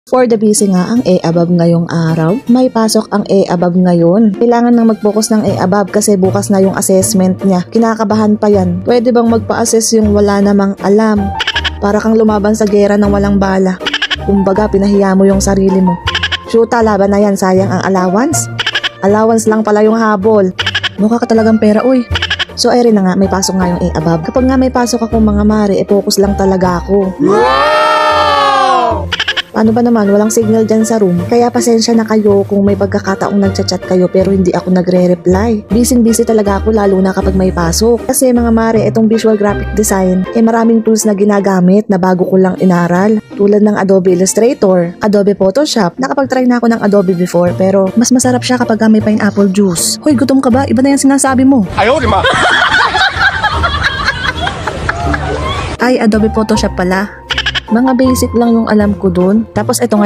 For the busy nga ang A-above ngayong araw, may pasok ang A-above ngayon. Kailangan nang mag-focus ng A-above kasi bukas na yung assessment niya. Kinakabahan pa yan. Pwede bang magpa-assess yung wala namang alam? Para kang lumaban sa gera ng walang bala. Kumbaga, pinahiya mo yung sarili mo. Shoota, laban na yan, sayang ang allowance. Allowance lang pala yung habol. Mukha ka talagang pera, uy. So, rin na nga, may pasok nga yung A-above. Kapag nga may pasok ako mga mare, focus lang talaga ako. Paano ba naman, walang signal dyan sa room. Kaya pasensya na kayo kung may pagkakataong nagchat-chat kayo pero hindi ako nagre-reply. Busy talaga ako lalo na kapag may pasok. Kasi mga mare, itong visual graphic design, maraming tools na ginagamit na bago ko lang inaral. Tulad ng Adobe Illustrator, Adobe Photoshop. Nakapag-try na ako ng Adobe before pero mas masarap siya kapag may pineapple juice. Hoy, gutom ka ba? Iba na yung sinasabi mo. Ayaw, di ma! Ay, Adobe Photoshop pala. Mga basic lang yung alam ko dun. Tapos ito nga